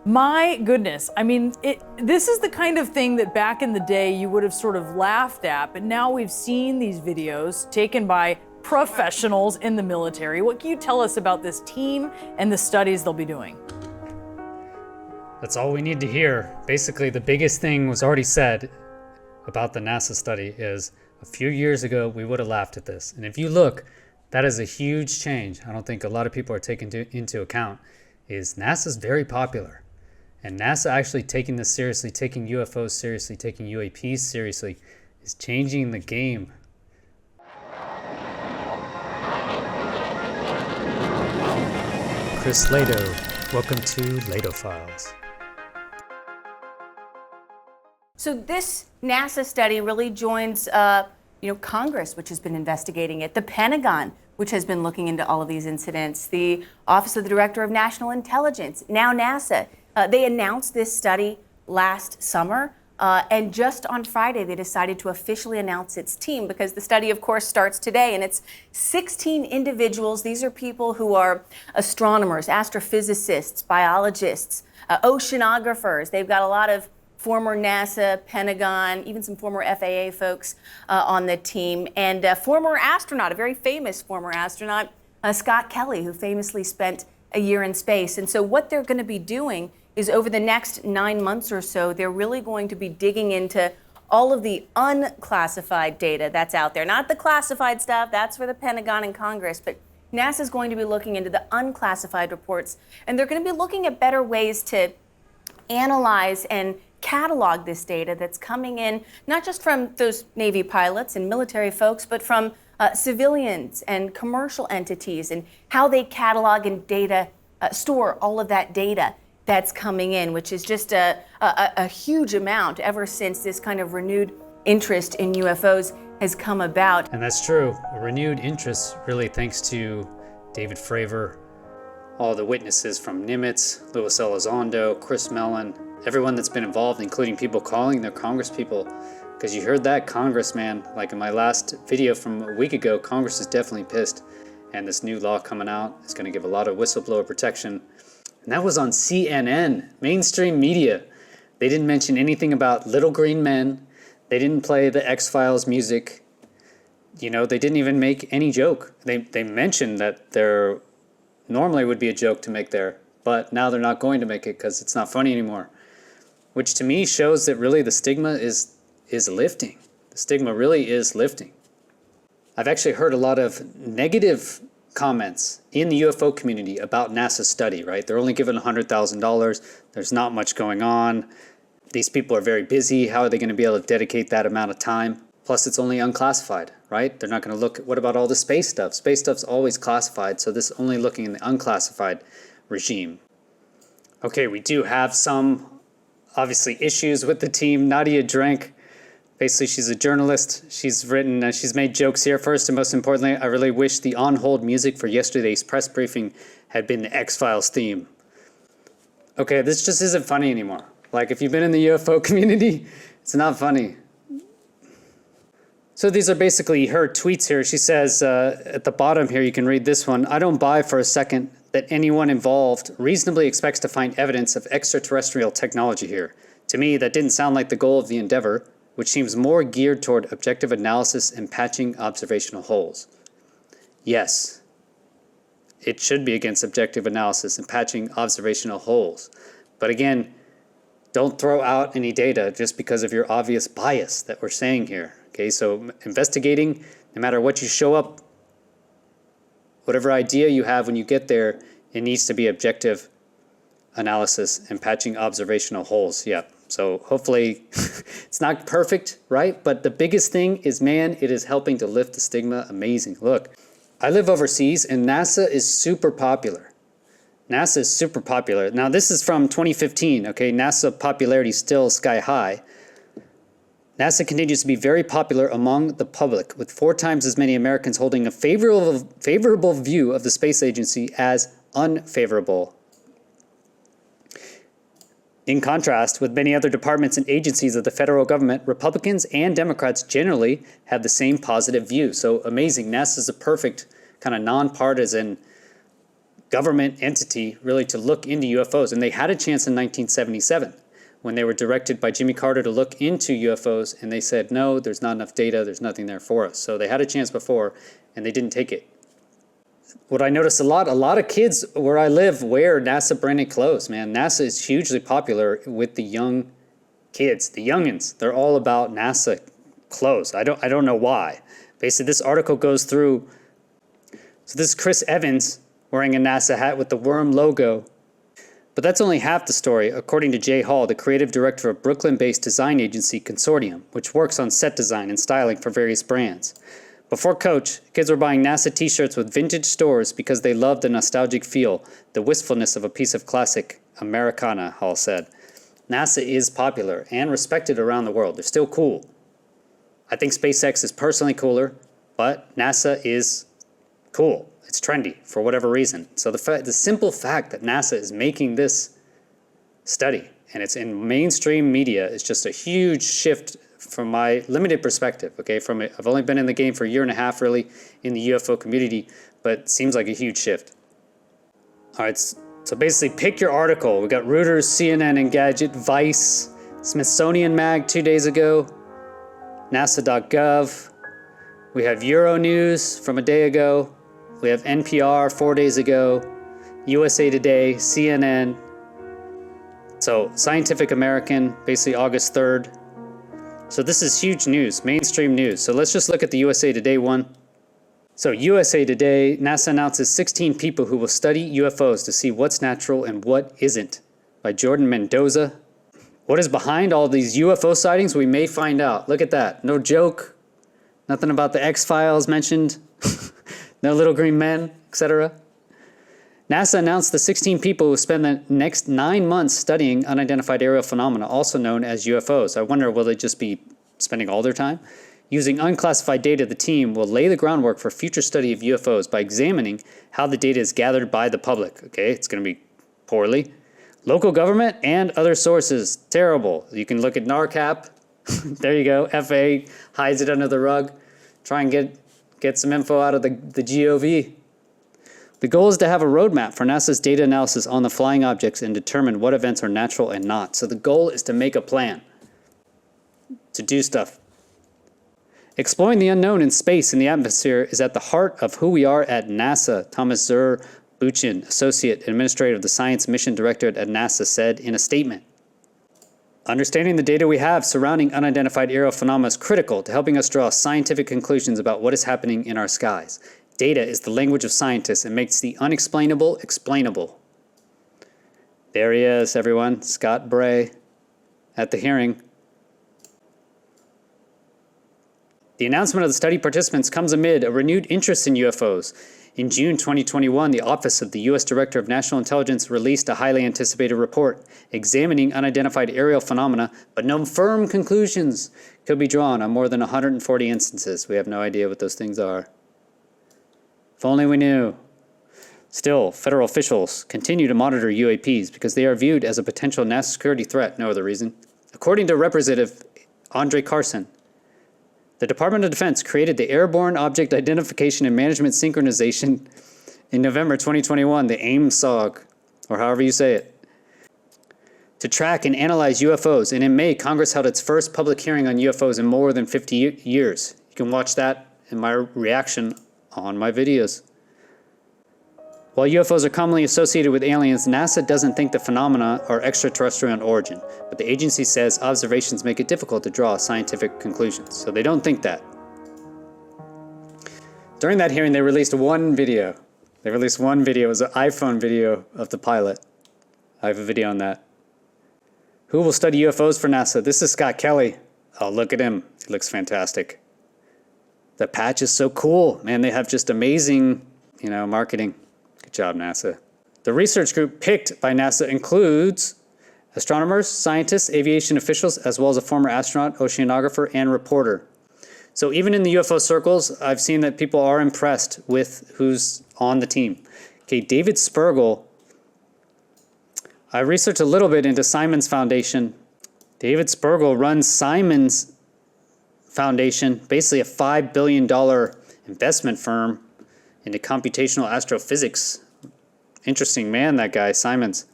My goodness, I mean, this is the kind of thing that back in the day you would have sort of laughed at, but now we've seen these videos taken by professionals in the military. What can you tell us about this team and the studies they'll be doing? That's all we need to hear. Basically, the biggest thing was already said about the NASA study is a few years ago, we would have laughed at this. And if you look, that is a huge change. I don't think a lot of people are taking into account is NASA's very popular. And NASA actually taking this seriously, taking UFOs seriously, taking UAPs seriously, is changing the game. Chris Lato, welcome to Lato Files. So this NASA study really joins, Congress, which has been investigating it, the Pentagon, which has been looking into all of these incidents, the Office of the Director of National Intelligence, now NASA. They announced this study last summer, and just on Friday, they decided to officially announce its team because the study, of course, starts today, and it's 16 individuals. These are people who are astronomers, astrophysicists, biologists, oceanographers. They've got a lot of former NASA, Pentagon, even some former FAA folks on the team, and a former astronaut, a very famous former astronaut, Scott Kelly, who famously spent a year in space. And so what they're going to be doing is over the next 9 months or so, they're really going to be digging into all of the unclassified data that's out there. Not the classified stuff, that's for the Pentagon and Congress, but NASA's going to be looking into the unclassified reports, and they're going to be looking at better ways to analyze and catalog this data that's coming in, not just from those Navy pilots and military folks, but from civilians and commercial entities, and how they catalog and store all of that data that's coming in, which is just a huge amount ever since this kind of renewed interest in UFOs has come about. And that's true. A renewed interest, really thanks to David Fravor, all the witnesses from Nimitz, Louis Elizondo, Chris Mellon, everyone that's been involved, including people calling their Congress people. Because you heard that, Congress, man. Like in my last video from a week ago, Congress is definitely pissed. And this new law coming out is going to give a lot of whistleblower protection. And that was on CNN, mainstream media. They didn't mention anything about little green men. They didn't play the X-Files music. They didn't even make any joke. They mentioned that there normally would be a joke to make there, but now they're not going to make it because it's not funny anymore. Which to me shows that really the stigma is lifting. The stigma really is lifting. I've actually heard a lot of negative comments in the UFO community about NASA's study, right? They're only given $100,000. There's not much going on. These people are very busy. How are they going to be able to dedicate that amount of time? Plus, it's only unclassified, right? They're not going to look at what about all the space stuff? Space stuff's always classified, so this is only looking in the unclassified regime. Okay, we do have some, obviously, issues with the team. Nadia Drank, basically, she's a journalist. She's made jokes here. First and most importantly, I really wish the on-hold music for yesterday's press briefing had been the X-Files theme. Okay, this just isn't funny anymore. Like, if you've been in the UFO community, it's not funny. So these are basically her tweets here. She says, at the bottom here, you can read this one. I don't buy for a second that anyone involved reasonably expects to find evidence of extraterrestrial technology here. To me, that didn't sound like the goal of the endeavor, which seems more geared toward objective analysis and patching observational holes. Yes, it should be against objective analysis and patching observational holes. But again, don't throw out any data just because of your obvious bias that we're saying here. Okay, so investigating, no matter what you show up, whatever idea you have when you get there, it needs to be objective analysis and patching observational holes. Yeah, so hopefully it's not perfect, right? But the biggest thing is, man, it is helping to lift the stigma. Amazing. Look, I live overseas and NASA is super popular. NASA is super popular. Now, this is from 2015, okay? NASA popularity is still sky high. NASA continues to be very popular among the public, with 4 times as many Americans holding a favorable view of the space agency as unfavorable. In contrast, with many other departments and agencies of the federal government, Republicans and Democrats generally have the same positive view. So amazing. NASA is a perfect kind of nonpartisan government entity really to look into UFOs. And they had a chance in 1977 when they were directed by Jimmy Carter to look into UFOs, and they said, no, there's not enough data, there's nothing there for us. So they had a chance before, and they didn't take it. What I notice a lot of kids where I live wear NASA branded clothes, man. NASA is hugely popular with the young kids, the youngins. They're all about NASA clothes. I don't know why. Basically, this article goes through. So this is Chris Evans wearing a NASA hat with the worm logo. But that's only half the story, according to Jay Hall, the creative director of Brooklyn-based design agency Consortium, which works on set design and styling for various brands. Before Coach, kids were buying NASA t-shirts with vintage stores because they loved the nostalgic feel, the wistfulness of a piece of classic Americana, Hall said. NASA is popular and respected around the world. They're still cool. I think SpaceX is personally cooler, but NASA is cool. It's trendy for whatever reason. So the simple fact that NASA is making this study and it's in mainstream media is just a huge shift from my limited perspective. Okay, I've only been in the game for a year and a half, really, in the UFO community, but it seems like a huge shift. All right, so basically, pick your article. We got Reuters, CNN, Engadget, Vice, Smithsonian Mag 2 days ago, NASA.gov. We have Euronews from a day ago. We have NPR 4 days ago, USA Today, CNN. So Scientific American, basically August 3rd. So this is huge news, mainstream news. So let's just look at the USA Today one. So USA Today, NASA announces 16 people who will study UFOs to see what's natural and what isn't, by Jordan Mendoza. What is behind all these UFO sightings? We may find out. Look at that. No joke. Nothing about the X-Files mentioned. No little green men, etc. NASA announced the 16 people who spend the next 9 months studying unidentified aerial phenomena, also known as UFOs. I wonder, will they just be spending all their time? Using unclassified data, the team will lay the groundwork for future study of UFOs by examining how the data is gathered by the public. Okay, it's going to be poorly. Local government and other sources. Terrible. You can look at NARCAP. There you go. FA hides it under the rug. Try and get some info out of the GOV. The goal is to have a roadmap for NASA's data analysis on the flying objects and determine what events are natural and not. So the goal is to make a plan to do stuff. Exploring the unknown in space and the atmosphere is at the heart of who we are at NASA, Thomas Buchan, Associate Administrator of the Science Mission Directorate at NASA, said in a statement. Understanding the data we have surrounding unidentified aerial phenomena is critical to helping us draw scientific conclusions about what is happening in our skies. Data is the language of scientists and makes the unexplainable explainable. There he is, everyone, Scott Bray, at the hearing. The announcement of the study participants comes amid a renewed interest in UFOs. In June 2021, the Office of the U.S. Director of National Intelligence released a highly anticipated report examining unidentified aerial phenomena, but no firm conclusions could be drawn on more than 140 instances. We have no idea what those things are. If only we knew. Still, federal officials continue to monitor UAPs because they are viewed as a potential national security threat, no other reason. According to Representative Andre Carson, the Department of Defense created the Airborne Object Identification and Management Synchronization in November 2021, the AIMSOG, or however you say it, to track and analyze UFOs. And in May, Congress held its first public hearing on UFOs in more than 50 years. You can watch that in my reaction on my videos. While UFOs are commonly associated with aliens, NASA doesn't think the phenomena are extraterrestrial in origin, but the agency says observations make it difficult to draw scientific conclusions, so they don't think that. During that hearing, they released one video. It was an iPhone video of the pilot. I have a video on that. Who will study UFOs for NASA? This is Scott Kelly. Oh, look at him. He looks fantastic. The patch is so cool. Man, they have just amazing, marketing. Good job, NASA. The research group picked by NASA includes astronomers, scientists, aviation officials, as well as a former astronaut, oceanographer, and reporter. So even in the UFO circles, I've seen that people are impressed with who's on the team. Okay, David Spergel. I researched a little bit into Simon's Foundation. David Spergel runs Simon's Foundation, basically a $5 billion investment firm into computational astrophysics. Interesting man, that guy, Simons.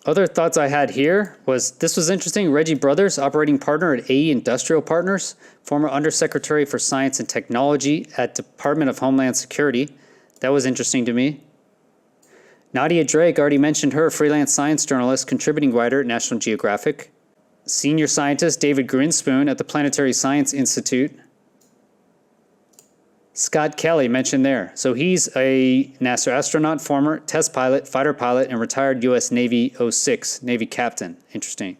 Other thoughts I had here was, this was interesting. Reggie Brothers, operating partner at AE Industrial Partners, former Undersecretary for Science and Technology at Department of Homeland Security. That was interesting to me. Nadia Drake, already mentioned her, freelance science journalist, contributing writer at National Geographic. Senior scientist David Grinspoon at the Planetary Science Institute. Scott Kelly mentioned there. So he's a NASA astronaut, former test pilot, fighter pilot, and retired U.S. Navy 06 Navy captain. Interesting.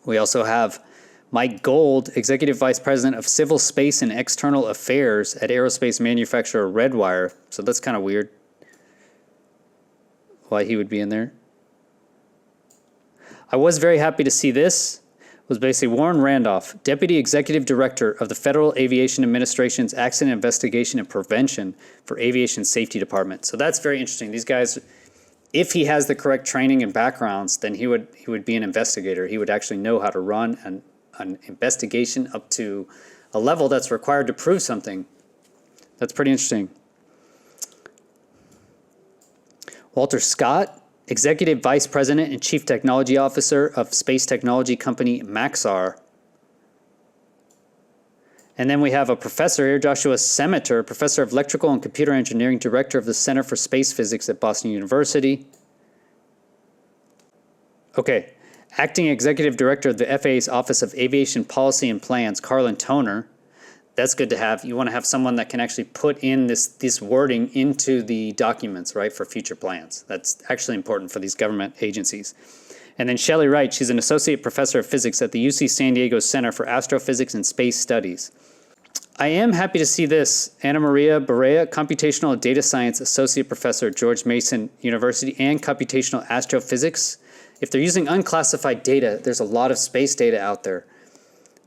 We also have Mike Gold, Executive Vice President of Civil Space and External Affairs at aerospace manufacturer Redwire. So that's kind of weird why he would be in there. I was very happy to see this. Was basically Warren Randolph, Deputy Executive Director of the Federal Aviation Administration's Accident Investigation and Prevention for Aviation Safety Department. So that's very interesting. These guys, if he has the correct training and backgrounds, then he would be an investigator. He would actually know how to run an investigation up to a level that's required to prove something. That's pretty interesting. Walter Scott, Executive Vice President and Chief Technology Officer of space technology company Maxar. And then we have a professor here, Joshua Semeter, Professor of Electrical and Computer Engineering, Director of the Center for Space Physics at Boston University. Okay, Acting Executive Director of the FAA's Office of Aviation Policy and Plans, Carlin Toner. That's good to have. You want to have someone that can actually put in this wording into the documents, right, for future plans. That's actually important for these government agencies. And then Shelley Wright, she's an associate professor of physics at the UC San Diego Center for Astrophysics and Space Studies. I am happy to see this. Anna Maria Barea, computational and data science associate professor at George Mason University and computational astrophysics. If they're using unclassified data, there's a lot of space data out there.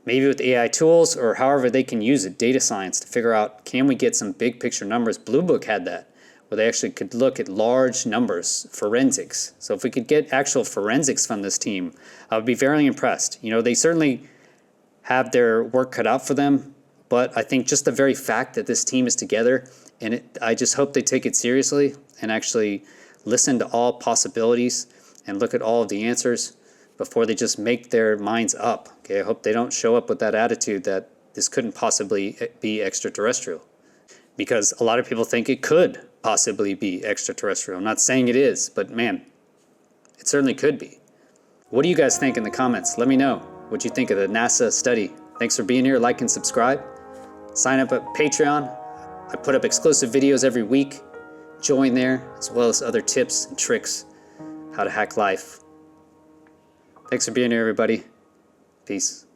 Maybe with AI tools or however they can use it, data science, to figure out, can we get some big picture numbers? Blue Book had that, where they actually could look at large numbers, forensics. So if we could get actual forensics from this team, I would be very impressed. You know, they certainly have their work cut out for them, but I think just the very fact that this team is together, and I just hope they take it seriously and actually listen to all possibilities and look at all of the answers before they just make their minds up. Okay, I hope they don't show up with that attitude that this couldn't possibly be extraterrestrial, because a lot of people think it could possibly be extraterrestrial. I'm not saying it is, but man, it certainly could be. What do you guys think in the comments? Let me know what you think of the NASA study. Thanks for being here. Like and subscribe. Sign up at Patreon. I put up exclusive videos every week. Join there, as well as other tips and tricks how to hack life. Thanks for being here, everybody. Peace.